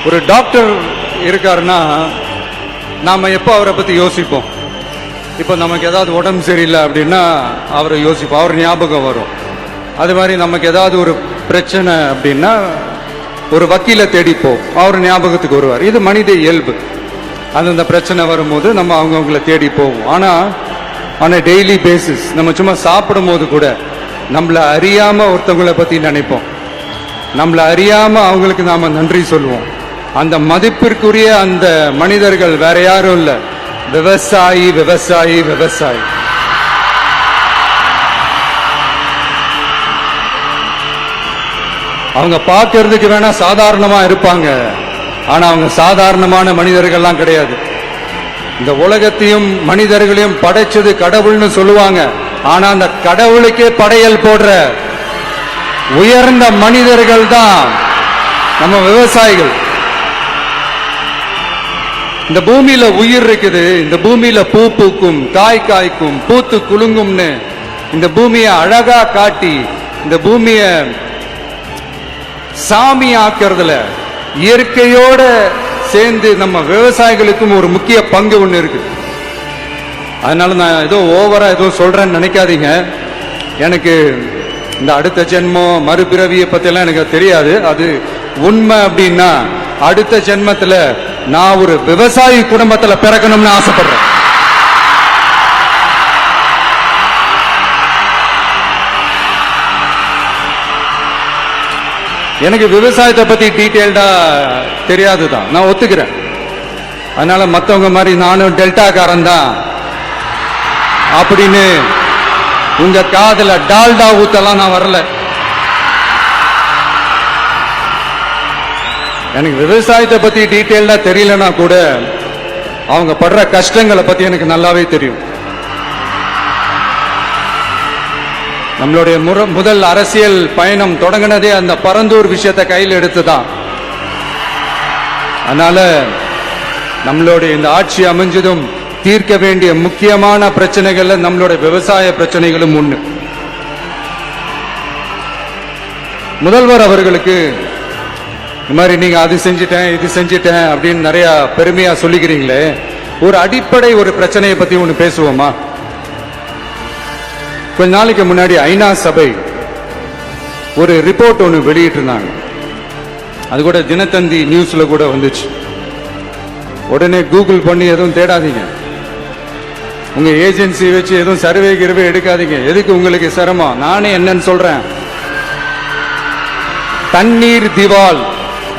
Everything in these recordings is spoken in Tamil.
ஒரு டாக்டர் இருக்காருன்னா நாம எப்போ அவரை பத்தி யோசிப்போம்? இப்போ நமக்கு ஏதாவது உடம்பு சரியில்லை அப்படின்னா அவரை யோசிப்போம், அவர் ஞாபகம் வரும். அது மாதிரி நமக்கு ஏதாவது ஒரு பிரச்சனை அப்படின்னா ஒரு வக்கீலை தேடிப்போம், அவர் ஞாபகத்துக்கு வருவார். இது மனித இயல்பு. அந்தந்த பிரச்சனை வரும்போது நம்ம அவங்கவுங்கள தேடி போவோம். ஆனால் டெய்லி பேசிஸ் நம்ம சும்மா சாப்பிடும் போது கூட நம்மளை அறியாம ஒருத்தவங்களை பத்தி நினைப்போம், நம்மளை அறியாம அவங்களுக்கு நாம நன்றி சொல்லுவோம். அந்த மதிப்பிற்குரிய அந்த மனிதர்கள் வேற யாரும் இல்லை, விவசாயி விவசாயி விவசாயி. அவங்க பார்க்கறதுக்கு வேணா சாதாரணமா இருப்பாங்க, ஆனா அவங்க சாதாரணமான மனிதர்கள்லாம் கிடையாது. இந்த உலகத்தையும் மனிதர்களையும் படைச்சது கடவுள்னு சொல்லுவாங்க, ஆனா அந்த கடவுளுக்கே படையல் போடுற உயர்ந்த மனிதர்கள் தான் நம்ம விவசாயிகள். இந்த பூமியில உயிர் இருக்குது, இந்த பூமியில பூ பூக்கும், காய் காய்க்கும், பூத்து குலுங்கும்னு இந்த பூமியை அழகா காட்டி இந்த பூமியை சாமி ஆக்குறதுல இயற்கையோட சேர்ந்து நம்ம விவசாயிகளுக்கும் ஒரு முக்கிய பங்கு ஒண்ணு இருக்கு. அதனால நான் ஏதோ ஓவரா ஏதோ சொல்றேன்னு நினைக்காதீங்க. எனக்கு இந்த அடுத்த ஜென்மம் மறுபிறவியை பத்தி எல்லாம் எனக்கு தெரியாது. அது உண்மை அப்படின்னா அடுத்த ஜென்மத்துல நான் ஒரு விவசாயி குடும்பத்துல பிறக்கணும்னு ஆசைப்படுறேன். எனக்கு விவசாயத்தை பத்தி டீட்டெயில்டா தெரியாதுதான், நான் ஒத்துக்கிறேன். அதனால மற்றவங்க மாதிரி நானும் டெல்டாக்காரன் தான் அப்படின்னு உங்க காதுல டால்டா ஊத்தலாம் நான் வரல. எனக்கு விவசாயத்தை பத்தி டீட்டெயில்டா தெரியலன்னா கூட அவங்க படுற கஷ்டங்களை பத்தி எனக்கு நல்லாவே தெரியும். நம்மளுடைய முதல் அரசியல் பயணம் தொடங்கினதே அந்த பரந்தூர் விஷயத்தை கையில் எடுத்துதான். அதனால நம்மளுடைய இந்த ஆட்சி அமைஞ்சதும் தீர்க்க வேண்டிய முக்கியமான பிரச்சனைகள்ல நம்மளுடைய விவசாய பிரச்சனைகளும் ஒண்ணு. முதல்வர் அவர்களுக்கு இந்த மாதிரி நீங்க அது செஞ்சிட்டேன் இது செஞ்சிட்டேன் அப்படின்னு நிறைய பெருமையா சொல்லிக்கிறீங்களே, ஒரு அடிப்படை ஒரு பிரச்சனையை பத்தி ஒண்ணு பேசுவோமா? கொஞ்ச நாளைக்கு முன்னாடி ஐநா சபை ஒரு ரிப்போர்ட் ஒன்று வெளியிட்டு இருந்தாங்க. அது கூட தினத்தந்தி நியூஸ்ல கூட வந்துச்சு. உடனே கூகுள் பண்ணி எதுவும் தேடாதீங்க, உங்க ஏஜென்சி வச்சு எதுவும் சர்வே கிருவே எடுக்காதீங்க. எதுக்கு உங்களுக்கு சிரமம்? நானே என்னன்னு சொல்றேன். தண்ணீர் திவால்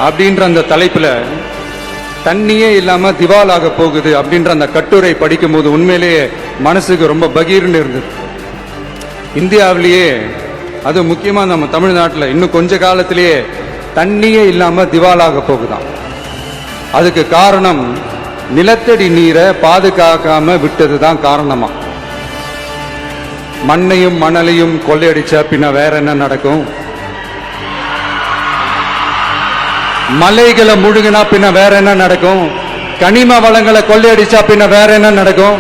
அப்படின்ற அந்த தலைப்புல தண்ணியே இல்லாம திவால் ஆக போகுது அப்படின்ற அந்த கட்டுரை படிக்கும் போது உண்மையிலேயே மனசுக்கு ரொம்ப பகீர்னு இருந்தது. இந்தியாவிலேயே அது முக்கியமா நம்ம தமிழ்நாட்டில் இன்னும் கொஞ்ச காலத்திலேயே தண்ணியே இல்லாம திவாலாக போகுதான். அதுக்கு காரணம் நிலத்தடி நீரை பாதுகாக்காம விட்டதுதான் காரணமா. மண்ணையும் மணலையும் கொள்ளையடிச்சா பின்ன வேற என்ன நடக்கும்? மலைகளை முழுகினா பின்ன வேற என்ன நடக்கும்? கனிம வளங்களை கொள்ளையடிச்சா பின்ன வேற என்ன நடக்கும்?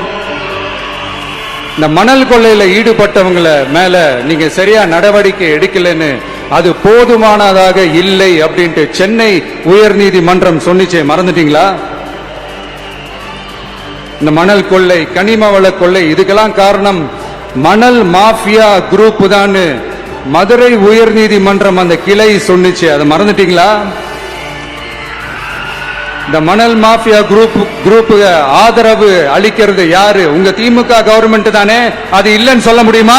இந்த மணல் கொள்ளையில ஈடுபட்டவங்கள மேல நீங்க சரியா நடவடிக்கை எடுக்கலன்னு அது போதுமானதாக இல்லை அப்படின்ட்டு சென்னை உயர் நீதிமன்றம் சொன்னிச்சே, மறந்துட்டீங்களா? இந்த மணல் கொள்ளை, கனிம வள கொள்ளை, இதுக்கெல்லாம் காரணம் மணல் மாஃபியா குரூப் தான் மதுரை உயர் நீதிமன்றம் அந்த கிளை சொன்னிச்சு, அதை மறந்துட்டீங்களா? இந்த மணல் மாஃபியா குரூப் ஆதரவு அளிக்கிறது யாரு? உங்க திமுக கவர்மெண்ட் தானே. அது இல்லைன்னு சொல்ல முடியுமா?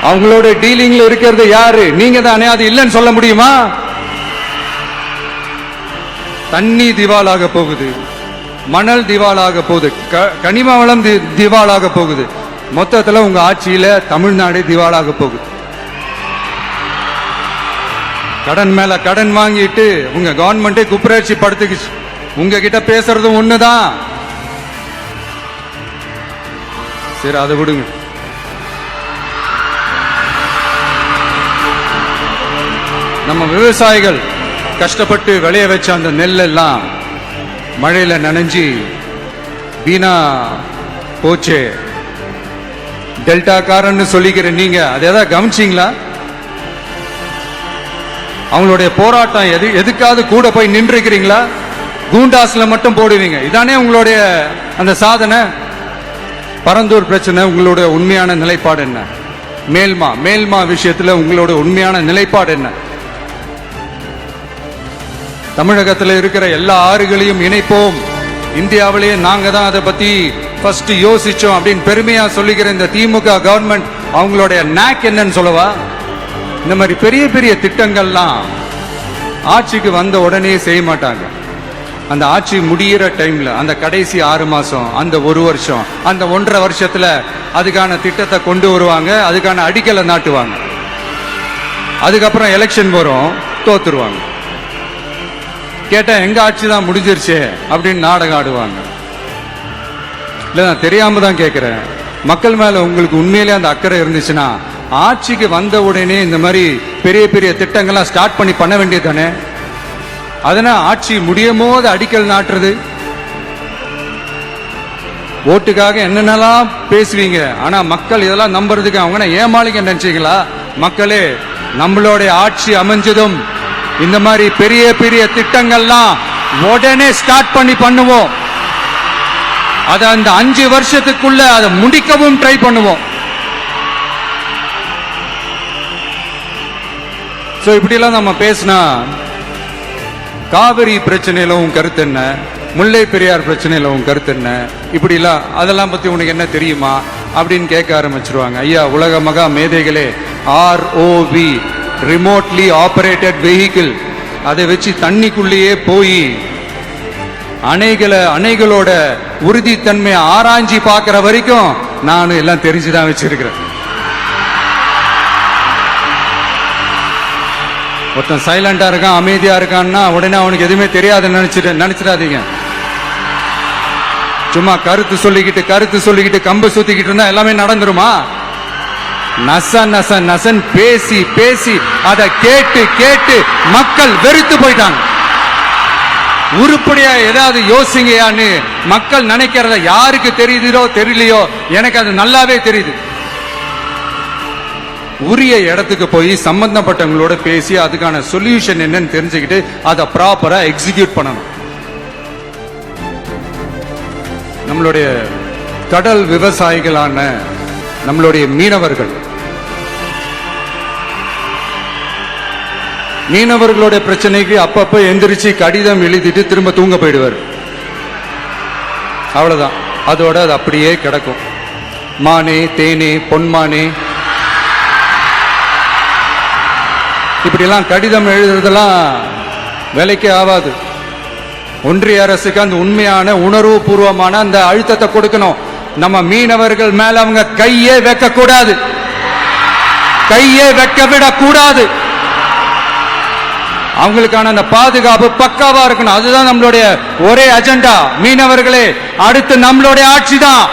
அவங்களோட டீலிங்ல இருக்கிறது யாரு? நீங்க தானே. அது இல்லைன்னு சொல்ல முடியுமா? தண்ணி திவாலாக போகுது, மணல் திவாலாக போகுது, கனிம வளம் திவாலாக போகுது. மொத்தத்துல உங்க ஆட்சியில தமிழ்நாடு திவாலாக போகுது. கடன் மேல கடன் வாங்கிட்டு உங்க கவர்மெண்டே குப்புரட்சி படுத்துக்குச்சு. உங்ககிட்ட பேசுறதும் ஒண்ணுதான். சரி, அதை விடுங்க. நம்ம விவசாயிகள் கஷ்டப்பட்டு விளைய வச்ச அந்த நெல் எல்லாம் மழையில நனைஞ்சி வீணா போச்சே. டெல்டாக்காரன்னு சொல்லிக்கிற நீங்க அதை ஏதாவது கவனிச்சிங்களா? அவங்களுடைய போராட்டம் எதுக்காவது கூட போய் நின்றுக்கிறீங்களா? கூண்டாஸ்ல மட்டும் போடுவீங்க. இதானே உங்களுடைய அந்த சாதனை. பரந்தூர் பிரச்சனை உங்களுடைய உண்மையான நிலைப்பாடு என்ன? மேல்மா விஷயத்துல உங்களோட உண்மையான நிலைப்பாடு என்ன? தமிழகத்தில் இருக்கிற எல்லா ஆறுகளையும் இணைப்போம், இந்தியாவிலேயே நாங்க தான் அதை பத்தி ஃபர்ஸ்ட் யோசிச்சோம் அப்படின்னு பெருமையா சொல்லிக்கிற இந்த திமுக கவர்மெண்ட் அவங்களுடைய நாக் என்னன்னு சொல்லவா? இந்த மாதிரி பெரிய பெரிய திட்டங்கள்லாம் ஆட்சிக்கு வந்த உடனே செய்ய மாட்டாங்க. அந்த ஆட்சி முடிகிற டைம்ல, அந்த கடைசி 6 மாசம், அந்த 1 வருஷம், அந்த 1.5 வருஷத்துல அதுக்கான திட்டத்தை கொண்டு வருவாங்க, அதுக்கான அடிக்கலை நாட்டுவாங்க. அதுக்கப்புறம் எலெக்ஷன் வரும், தோத்துருவாங்க. கேட்டா எங்க ஆட்சி தான் முடிஞ்சிருச்சு அப்படின்னு நாடகம் ஆடுவாங்க. இல்ல நான் தெரியாம தான் கேட்கிறேன். மக்கள் மேல உங்களுக்கு உண்மையிலே அந்த அக்கறை இருந்துச்சுன்னா ஆட்சிக்கு வந்த உடனே இந்த மாதிரி பெரிய பெரிய திட்டங்கள்லாம் ஸ்டார்ட் பண்ண வேண்டியது தானே? அதனால ஆட்சி முடியும் போது அடிக்கல் நாட்டுறது. ஓட்டுக்காக என்னென்னலாம் பேசுவீங்க, ஆனா மக்கள் இதெல்லாம் நம்புறதுக்கு அவங்க ஏமாளிங்க நினைச்சீங்களா? மக்களே, நம்மளுடைய ஆட்சி அமைஞ்சதும் இந்த மாதிரி பெரிய பெரிய திட்டங்கள்லாம் உடனே ஸ்டார்ட் பண்ணுவோம். அத அந்த 5 வருஷத்துக்குள்ள அதை முடிக்கவும் ட்ரை பண்ணுவோம். சோ இப்படி எல்லாம் நம்ம பேசினா, காவிரி பிரச்சனையில உன் கருத்து என்ன, முல்லை பெரியார் பிரச்சனையில உன் கருத்து என்ன, இப்படி எல்லாம் அதெல்லாம் பத்தி உனக்கு என்ன தெரியுமா அப்படின்னு கேட்க ஆரம்பிச்சிருவாங்க. ஐயா, உலக மகா மேதைகளே, ROV, ரிமோட்லி ஆபரேட்டட் வெஹிக்கிள், அதை வச்சு தண்ணிக்குள்ளேயே போய் அணைகளோட உறுதித்தன்மை ஆராய்ச்சி பார்க்கிற வரைக்கும் நான் எல்லாம் தெரிஞ்சுதான் வச்சிருக்கிறேன். ஒருத்தன் சைலண்டா இருக்கான், அமைதியா இருக்கான்னா உடனே அவனுக்கு எதுவுமே தெரியாதுன்னு நினைச்சிடாதீங்க. சும்மா கருத்து சொல்லிக்கிட்டு கம்பு சுத்திக்கிட்டு இருந்தா எல்லாமே நடந்துருமா? நசன் பேசி அதை கேட்டு மக்கள் வெறுத்து போயிட்டாங்க. உருப்படியா ஏதாவது யோசிங்கயான்னு மக்கள் நினைக்கிறத யாருக்கு தெரியுதோ தெரியலையோ, எனக்கு அது நல்லாவே தெரியுது. உரிய இடத்துக்கு போய் சம்பந்தப்பட்டவங்களோட பேசி அதுக்கான சொல்யூஷன் என்னன்னு தெரிஞ்சுக்கிட்டு அதை ப்ராப்பரா எக்ஸிக்யூட் பண்ணணும். நம்மளுடைய கடல் விவசாயிகளான நம்மளுடைய மீனவர்களுடைய பிரச்சனைக்கு அப்பப்ப எந்திரிச்சு கடிதம் எழுதிட்டு திரும்ப தூங்க போயிடுவார். அவ்வளவுதான், அதோட அது அப்படியே கிடக்கும். மானே தேனே பொன்மானே இப்படிலாம் கடிதம் எழுதுறதெல்லாம் வேலைக்கே ஆகாது. ஒன்றிய அரசுக்கு அந்த உண்மையான உணர்வு பூர்வமான அந்த அழுத்தத்தை கொடுக்கணும். நம்ம மீனவர்கள் மேல அவங்க கையே வைக்க கூடாது, கையே வைக்க விடக்கூடாது. அவங்களுக்கான அந்த பாதுகாப்பு பக்காவா இருக்கணும். அதுதான் நம்மளுடைய ஒரே அஜெண்டா. மீனவர்களே, அடுத்து நம்மளுடைய ஆட்சி தான்.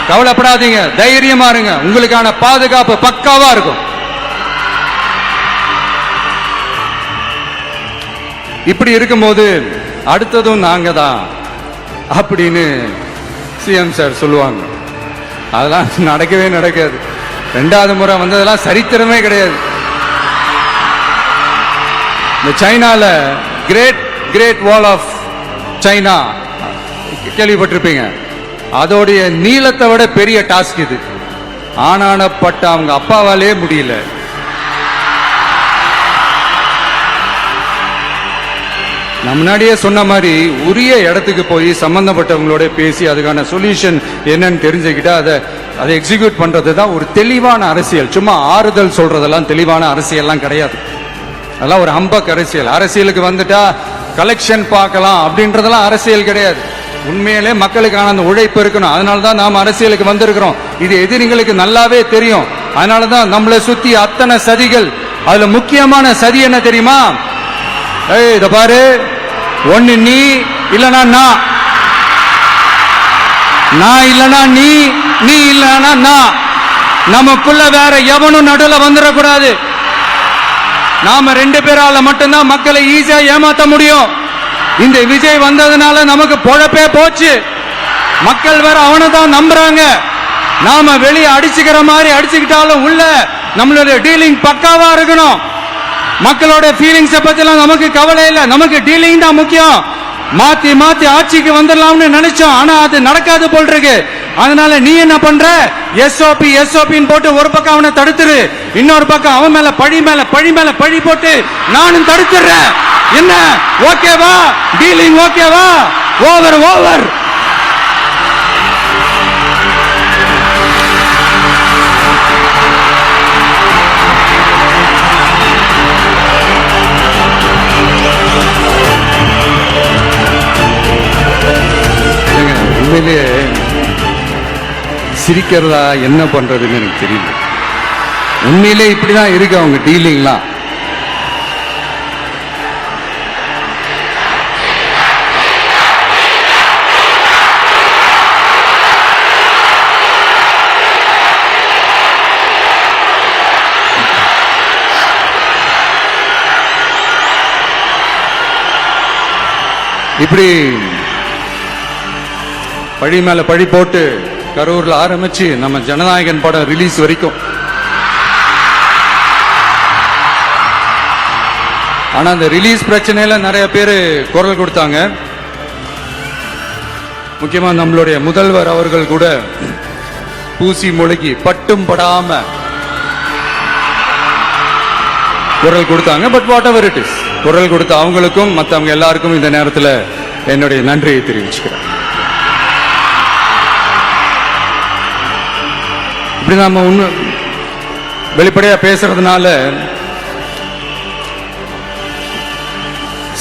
கவலைப்படாதீங்க, தைரியமா இருங்க. உங்களுக்கான பாதுகாப்பு பக்காவா இருக்கும். இப்படி இருக்கும்போது அடுத்ததும் நாங்க தான் அப்படின்னு சிஎம் சார் சொல்லுவாங்க. அதெல்லாம் நடக்கவே நடக்காது. 2வது முறை வந்ததெல்லாம் சரித்திரமே கிடையாது. இந்த சைனால கிரேட் வால் ஆஃப் சைனா கேள்விப்பட்டிருப்பீங்க. அதோடைய நீளத்தை விட பெரிய டாஸ்க் இது. ஆனானப்பட்ட அவங்க அப்பாவாலே முடியல. நான் முன்னாடியே சொன்ன மாதிரி உரிய இடத்துக்கு போய் சம்பந்தப்பட்டவங்களோட பேசி அதுக்கான சொல்யூஷன் என்னன்னு தெரிஞ்சுக்கிட்டா அதை எக்ஸிக்யூட் பண்றது தான் ஒரு தெளிவான அரசியல். சும்மா ஆறுதல் சொல்றதெல்லாம் தெளிவான அரசியல்லாம் கிடையாது. அதெல்லாம் ஒரு ஹம்பக் அரசியல். அரசியலுக்கு வந்துட்டா கலெக்ஷன் பார்க்கலாம் அப்படின்றதெல்லாம் அரசியல் கிடையாது. உண்மையிலே மக்களுக்கான அந்த உழைப்பு இருக்கணும். அதனாலதான் நாம் அரசியலுக்கு வந்திருக்கிறோம். இது எதிரிங்களுக்கு நல்லாவே தெரியும். அதனாலதான் நம்மளை சுத்தி அத்தனை சதிகள். அதுல முக்கியமான சதி என்ன தெரியுமா? இத பாரு, ஒன்னு நீ இல்லனா நான் இல்லனா நீ இல்லனா நான். நமக்குள்ள வேற எவனும் நடுல வந்துடக்கூடாது. நாம 2 பேரால மட்டும்தான் மக்களை ஈஸியா ஏமாத்த முடியும். இந்த விஜய் வந்ததுனால நமக்கு பொழப்பே போச்சு. மக்கள் வேற அவனை தான் நம்புறாங்க. நாம வெளியே அடிச்சுக்கிற மாதிரி அடிச்சுக்கிட்டாலும் உள்ள நம்மளுடைய டீலிங் பக்காவா இருக்கணும். மக்களோட ஃபீலிங்ஸை பத்திலாம் நமக்கு கவலை இல்லை, நமக்கு டீலிங் தான் முக்கியம். மாத்தி மாத்தி ஆட்சிக்கு வந்துடலாம்னு நினைச்சோம், ஆனா அது நடக்காது போல் இருக்கு. அதனால நீ என்ன பண்ற, எஸ்ஓபின்னு போட்டு ஒரு பக்கம் அவனை தடுத்துரு, இன்னொரு பக்கம் அவன் மேல பழி மேல பழி போட்டு நானும் தடுத்துறேன். என்ன ஓகேவா? டீலிங் ஓகேவா? ஓவர். உண்மையிலேயே சிரிக்கிறதா என்ன பண்றதுன்னு எனக்கு தெரியல. உண்மையிலே இப்படிதான் இருக்கு அவங்க டீலிங்லாம். இப்படி பழி மேல பழி போட்டு கரூர்ல ஆரம்பிச்சு நம்ம ஜனநாயகன் படம் ரிலீஸ் வரைக்கும். ஆனா அந்த ரிலீஸ் பிரச்சனையில நிறைய பேர் குரல் கொடுத்தாங்க. முக்கியமா நம்மளுடைய முதல்வர் அவர்கள் கூட பூசி மொழிகி பட்டும் படாம குரல் கொடுத்தாங்க. But what ever it is, குரல் கொடுத்த அவங்களுக்கும் மற்றவங்க எல்லாருக்கும் இந்த நேரத்தில் என்னுடைய நன்றியை தெரிவிச்சுக்கிறேன். இப்படி நாம வெளிப்படையா பேசுறதுனால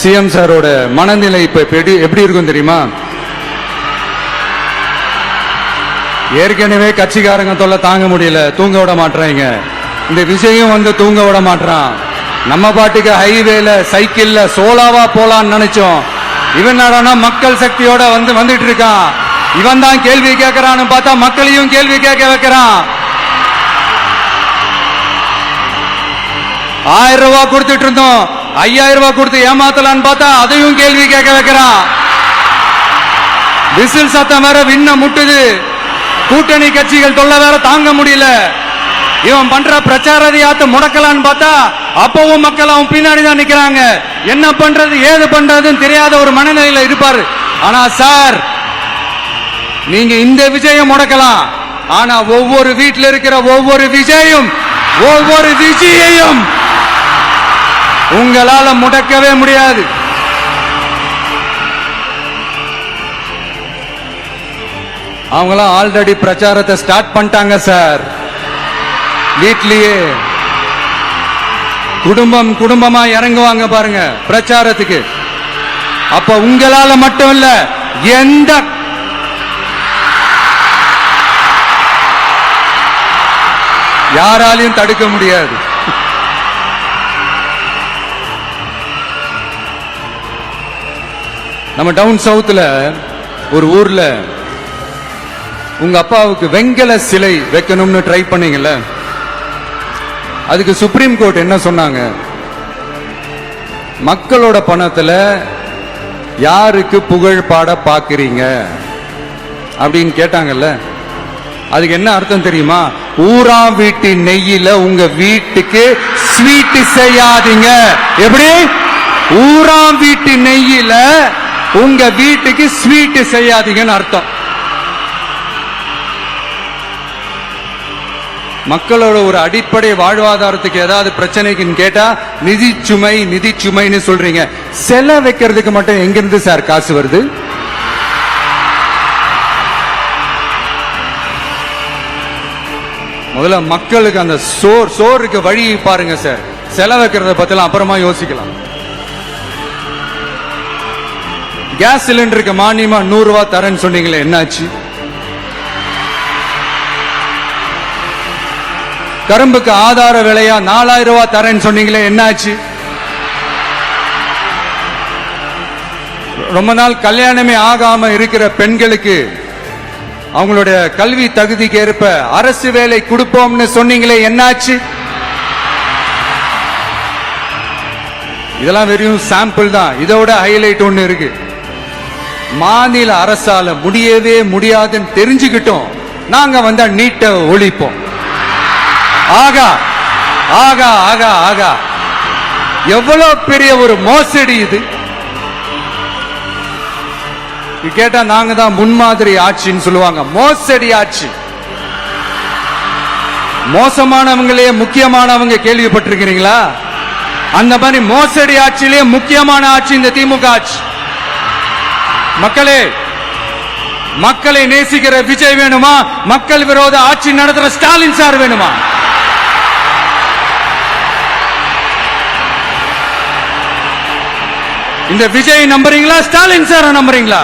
சிஎம் சாரோட மனநிலை இப்ப எப்படி இருக்கும் தெரியுமா? ஏற்கனவே கட்சிக்காரங்க தொல்லை தாங்க முடியல, தூங்க விட மாட்டாங்க. இந்த விஜயும் வந்து தூங்க விட மாட்டான். நம்ம பாட்டுக்கு ஹைவேல சைக்கிள்ல சோலாவா போலான்னு நினைச்சோம். இவன் நாடானா மக்கள் சக்தியோட வந்துட்டு இருக்கான். இவன் தான் கேள்வி கேட்கிறான்னு பார்த்தா மக்களையும் கேள்வி கேட்க வைக்கிறான். 1000 ரூபாய் கொடுத்துட்டு இருந்தோம், 5000 ரூபாய் கொடுத்து ஏமாத்தலான்னு பார்த்தா அதையும் கேள்வி கேட்க வைக்கிறான். விசில் சத்தம் வேற விண்ண முட்டுது. கூட்டணி கட்சிகள் தொல்லை வேற தாங்க முடியல. இவன் பண்ற பிரச்சாரத்தையாத்து முடக்கலான்னு பார்த்தா அப்பவும் மக்கள் அவன் பின்னாடி தான் நிக்கிறாங்க. என்ன பண்றது ஏது பண்றதுன்னு தெரியாத ஒரு மனநிலையில இருப்பாரு. ஆனா சார், நீங்க இந்த விஜயம் முடக்கலாம், ஆனா ஒவ்வொரு வீட்டில் இருக்கிற ஒவ்வொரு விஜயும் ஒவ்வொரு விஜயையும் உங்களால முடக்கவே முடியாது. அவங்களாம் ஆல்ரெடி பிரச்சாரத்தை ஸ்டார்ட் பண்ணிட்டாங்க சார். வீட்லயே குடும்பமா இறங்குவாங்க பாருங்க பிரச்சாரத்துக்கு. அப்ப உங்களால மட்டும் இல்ல, எந்த யாராலையும் தடுக்க முடியாது. நம்ம டவுன் சவுத்ல ஒரு ஊர்ல உங்க அப்பாவுக்கு வெங்கல சிலை வைக்கணும்னு ட்ரை பண்ணீங்கல்ல, அதுக்கு சுப்ரீம் கோர்ட் என்ன சொன்னாங்க? மக்களோட பணத்துல யாருக்கு புகழ் பாட பாக்குறீங்க அப்படின்னு கேட்டாங்கல்ல. அதுக்கு என்ன அர்த்தம் தெரியுமா? ஊரா வீட்டு நெய்யில உங்க வீட்டுக்கு ஸ்வீட் செய்யாதீங்க. எப்படி? ஊரா வீட்டு நெய்யில உங்க வீட்டுக்கு ஸ்வீட் செய்யாதீங்கன்னு அர்த்தம். மக்களோட ஒரு அடிப்படை வாழ்வாதாரத்துக்கு ஏதாவது பிரச்சனைக்குன்னு கேட்டா நிதி சுமைன்னு சொல்றீங்க. செல வைக்கிறதுக்கு மட்டும் எங்கிருந்து சார் காசு வருது? முதல்ல மக்களுக்கு அந்த சோறுக்கு வழி பாருங்க சார். செல வைக்கிறத பத்திலாம் அப்புறமா யோசிக்கலாம். கேஸ் சிலிண்டருக்கு மானியமா 100 ரூபாய் தரேன்னு சொன்னீங்களே, என்னாச்சு? கரும்புக்கு ஆதார விலையா 4000 ரூபாய் தரேன்னு சொன்னீங்களே, என்னாச்சு? ரொம்ப நாள் கல்யாணமே ஆகாம இருக்கிற பெண்களுக்கு அவங்களுடைய கல்வி தகுதிக்கு ஏற்ப அரசு வேலை கொடுப்போம்னு சொன்னீங்களே, என்னாச்சு? இதெல்லாம் வெறும் சாம்பிள் தான். இதோட ஹைலைட் ஒண்ணு இருக்கு. மாநில அரசால முடியவே முடியாதுன்னு தெரிஞ்சுக்கிட்டோம். நாங்க வந்தா நீட்டை ஒழிப்போம். ஆகா ஆகா ஆகா ஆகா, எவ்வளவு பெரிய ஒரு மோசடி இது. கேட்டா நாங்க தான் முன்மாதிரி ஆட்சின்னு சொல்லுவாங்க. மோசடி ஆட்சி. மோசமானவங்களே முக்கியமானவங்க கேள்விப்பட்டிருக்கிறீங்களா? அந்த மாதிரி மோசடி ஆட்சியிலேயே முக்கியமான ஆட்சி இந்த திமுக ஆட்சி. மக்களே, மக்களை நேசிக்கிற விஜய் வேணுமா? மக்கள் விரோத ஆட்சி நடத்துற ஸ்டாலின் சார் வேணுமா? இந்த விஜய் நம்புறீங்களா? ஸ்டாலின் சார் நம்புறீங்களா?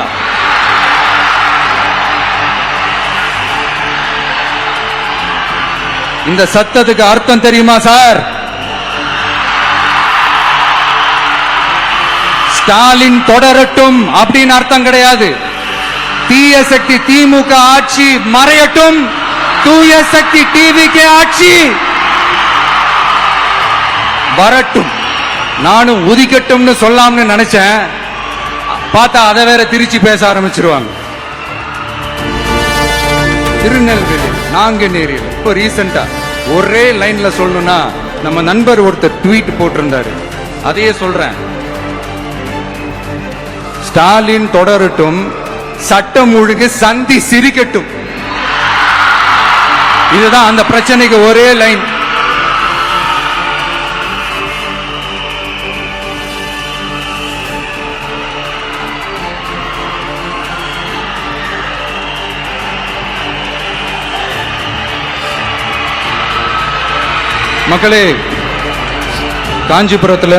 இந்த சத்தத்துக்கு அர்த்தம் தெரியுமா சார்? ஸ்டாலின் தொடரட்டும் அப்படின்னு அர்த்தம் கிடையாது. தீய சக்தி திமுக ஆட்சி மறையட்டும், தூய சக்தி டிவிகே ஆட்சி வரட்டும். நானும் உதிக்கட்டும்னு சொல்லாம்னு நினைச்சேன், பார்த்தா அதை வேற திருச்சி பேச ஆரம்பிச்சிருவாங்க. திருநெல்வேலி, நாங்குநேரியில் இப்போ ரீசெண்டா ஒரே லைன்ல சொல்லணும்னா நம்ம நண்பர் ஒருத்தர் ட்வீட் போட்டிருந்தாரு, அதையே சொல்றேன். ஸ்டாலின் தொடரட்டும், சட்டம் ஒழுங்கு சந்தி சிரிக்கட்டும். இதுதான் அந்த பிரச்சனைக்கு ஒரே லைன். மக்களே, காஞ்சிபுரத்துல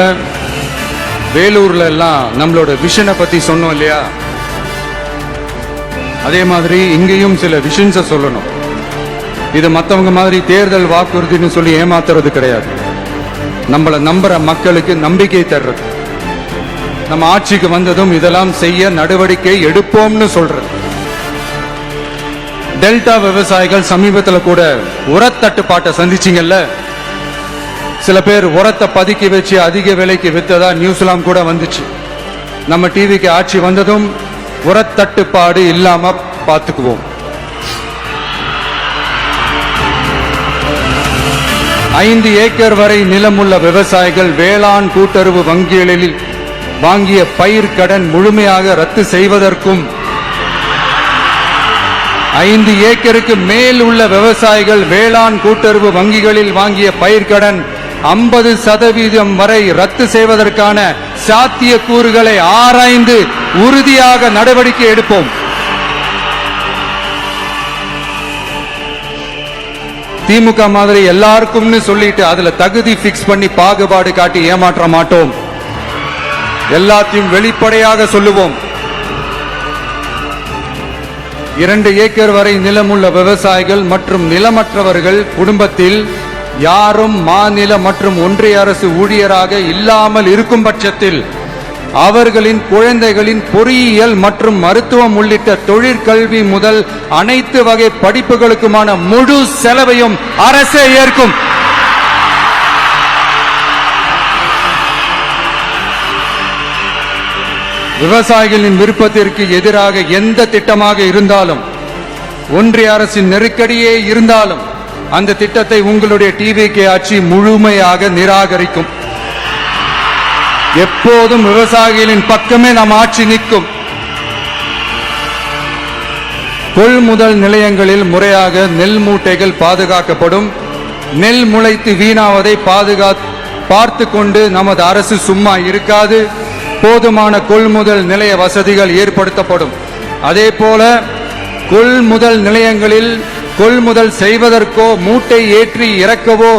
வேலூர்ல எல்லாம் நம்மளோட விஷனை பத்தி சொன்னோம் இல்லையா? அதே மாதிரி இங்கேயும் சில விஷன்ஸை சொல்லணும். இது மற்றவங்க மாதிரி தேர்தல் வாக்குறுதின்னு சொல்லி ஏமாத்துறது கிடையாது. நம்மளை நம்புற மக்களுக்கு நம்பிக்கை தர்றது. நம்ம ஆட்சிக்கு வந்ததும் இதெல்லாம் செய்ய நடவடிக்கை எடுப்போம்னு சொல்றது. டெல்டா விவசாயிகள் சமீபத்தில் கூட உரத்தட்டுப்பாட்டை சந்திச்சிங்கல்ல. சில பேர் உரத்தை பதுக்கி வச்சு அதிக விலைக்கு வித்ததா நியூஸ்லாம் கூட வந்துச்சு. நம்ம டிவிக்கு ஆட்சி வந்ததும் உரத்தட்டுப்பாடு இல்லாம பார்த்துக்குவோம். 5 ஏக்கர் வரை நிலமுள்ள விவசாயிகள் வேளாண் கூட்டுறவு வங்கிகளில் வாங்கிய பயிர் கடன் முழுமையாக ரத்து செய்வதற்கும், 5 ஏக்கருக்கு மேல் உள்ள விவசாயிகள் வேளாண் கூட்டுறவு வங்கிகளில் வாங்கிய பயிர்க்கடன் 50% வரை ரத்து செய்வதற்கான சாத்திய கூறுகளை ஆராய்ந்து உறுதியாக நடவடிக்கை எடுப்போம். திமுக மாதிரி எல்லாருக்கும்னு சொல்லிட்டு அதுல தகுதி பிக்ஸ் பண்ணி பாகுபாடு காட்டி ஏமாற்ற மாட்டோம். எல்லாத்தையும் வெளிப்படையாக சொல்லுவோம். 2 ஏக்கர் வரை நிலமுள்ள விவசாயிகள் மற்றும் நிலமற்றவர்கள் குடும்பத்தில் யாரும் மாநில மற்றும் ஒன்றிய அரசு ஊழியராக இல்லாமல் இருக்கும் பட்சத்தில் அவர்களின் குழந்தைகளின் பொறியியல் மற்றும் மருத்துவம் உள்ளிட்ட தொழிற்கல்வி முதல் அனைத்து வகை படிப்புகளுக்குமான முழு செலவையும் அரசே ஏற்கும். விவசாயிகளின் விருப்பத்திற்கு எதிராக எந்த திட்டமாக இருந்தாலும், ஒன்றிய அரசின் நெருக்கடியே இருந்தாலும் அந்த திட்டத்தை உங்களுடைய டிவிகே ஆட்சி முழுமையாக நிராகரிக்கும். எப்போதும் விவசாயிகளின் பக்கமே நம் ஆட்சி நிற்கும். கொள்முதல் நிலையங்களில் முறையாக நெல் மூட்டைகள் பாதுகாக்கப்படும். நெல் முளைத்து வீணாவதை பார்த்து கொண்டு நமது அரசு சும்மா இருக்காது. போதுமான கொள்முதல் நிலைய வசதிகள் ஏற்படுத்தப்படும். அதே போல கொள்முதல் நிலையங்களில் கொள்முதல் செய்வதற்கோ மூட்டை ஏற்றி இறக்கவோ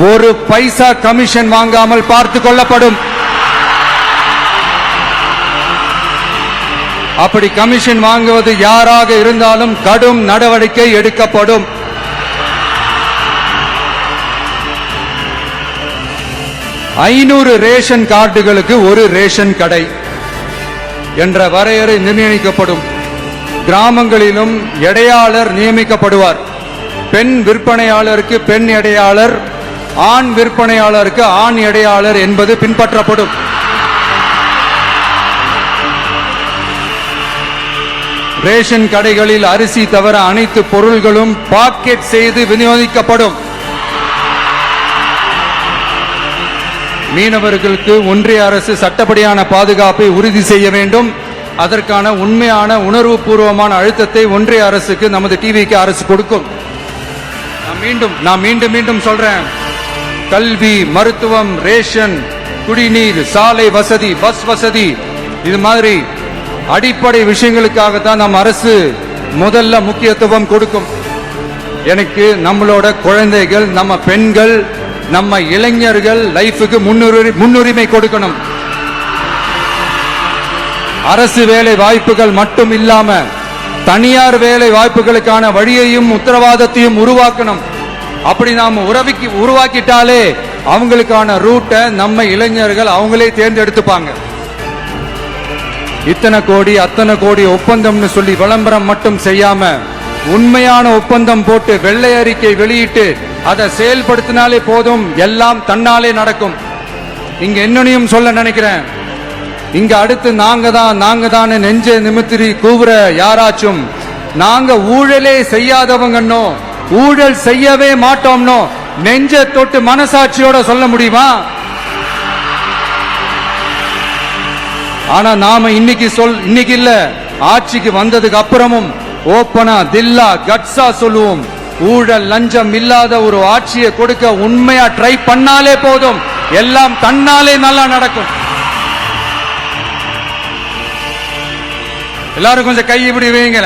1 பைசா கமிஷன் வாங்காமல் பார்த்து கொள்ளப்படும். அப்படி கமிஷன் வாங்குவது யாராக இருந்தாலும் கடும் நடவடிக்கை எடுக்கப்படும். ஐநூறு ரேஷன் கார்டுகளுக்கு 1 ரேஷன் கடை என்ற வரையறை நிர்ணயிக்கப்படும். கிராமங்களிலும் எடையாளர் நியமிக்கப்படுவார். பெண் விற்பனையாளருக்கு பெண் எடையாளர், ஆண் விற்பனையாளருக்கு ஆண் எடையாளர் என்பது பின்பற்றப்படும். ரேஷன் கடைகளில் அரிசி தவிர அனைத்து பொருள்களும் பாக்கெட் செய்து விநியோகிக்கப்படும். மீனவர்களுக்கு ஒன்றிய அரசு சட்டப்படியான பாதுகாப்பை உறுதி செய்ய வேண்டும். அதற்கான உண்மையான உணர்வுபூர்வமான அழுத்தத்தை ஒன்றிய அரசுக்கு நமது டிவிக்கு அரசு கொடுக்கும். நான் மீண்டும் சொல்றேன், கல்வி, மருத்துவம், ரேஷன், குடிநீர், சாலை வசதி, பஸ் வசதி, இது மாதிரி அடிப்படை விஷயங்களுக்காகத்தான் நம் அரசு முதல்ல முக்கியத்துவம் கொடுக்கும். எனக்கு நம்மளோட குழந்தைகள், நம்ம பெண்கள், நம்ம இளைஞர்கள் லைஃபுக்கு முன்னுரிமை கொடுக்கணும். அரசு வேலை வாய்ப்புகள் மட்டும் இல்லாம தனியார் வேலை வாய்ப்புகளுக்கான வழியையும் உத்தரவாதத்தையும் உருவாக்கணும். அப்படி நாம் உருவாக்கிட்டாலே அவங்களுக்கான ரூட்டை நம்ம இளைஞர்கள் அவங்களே தேர்ந்தெடுத்துப்பாங்க. இத்தனை கோடி அத்தனை கோடி ஒப்பந்தம்னு சொல்லி விளம்பரம் மட்டும் செய்யாம உண்மையான ஒப்பந்தம் போட்டு வெள்ளை அறிக்கை வெளியிட்டு அதை செயல்படுத்தினாலே போதும், எல்லாம் தன்னாலே நடக்கும். இங்க என்னனையும் சொல்ல நினைக்கிறேன், இங்க அடுத்து நாங்க தான் நெஞ்சை நிமித்திரி கூவுற யாராச்சும் நாங்க ஊழலே செய்யாதவங்கன்னோ ஊழல் செய்யவே மாட்டோம்னோ நெஞ்ச தொட்டு மனசாட்சியோட சொல்ல முடியுமா? ஆனா நாம இன்னைக்கு இல்ல, ஆட்சிக்கு வந்ததுக்கு அப்புறமும் ஓப்பனா தில்லா கட்ஸா சொல்லுவோம், ஊழல் லஞ்சம் இல்லாத ஒரு ஆட்சியை கொடுக்க உண்மையா ட்ரை பண்ணாலே போதும், எல்லாம் தன்னாலே நல்லா நடக்கும். எல்லாரும் கொஞ்சம் கை இப்படி வைங்க.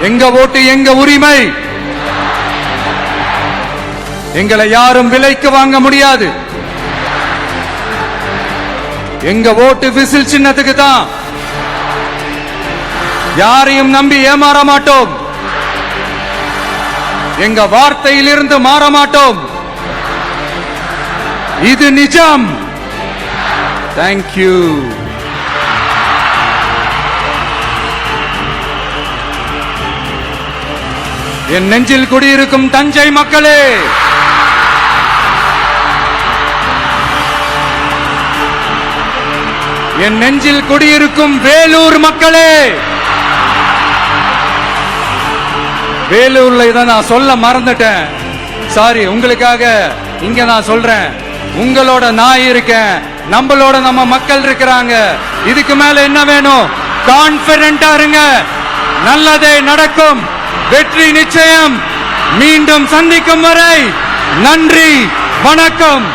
எங்க ஓட்டு எங்க உரிமை, எங்களை யாரும் விலைக்கு வாங்க முடியாது. எங்க ஓட்டு விசில் சின்னத்துக்கு தான், யாரையும் நம்பி ஏமாற மாட்டோம், எங்க வார்த்தையிலிருந்து மாற மாட்டோம். இது நிஜம். தேங்க்யூ. என் நெஞ்சில் குடியிருக்கும் தஞ்சை மக்களே, என் நெஞ்சில் குடியிருக்கும் வேலூர் மக்களே, வேலூர்ல இதை நான் சொல்ல மறந்துட்டேன், சாரி. உங்களுக்காக இங்க நான் சொல்றேன், உங்களோட நான் இருக்கேன், நம்மளோட நம்ம மக்கள் இருக்கிறாங்க. இதுக்கு மேல என்ன வேணும்? கான்பிடென்டா இருங்க, நல்லதே நடக்கும், வெற்றி நிச்சயம். மீண்டும் சந்திக்கும் வரை நன்றி, வணக்கம்.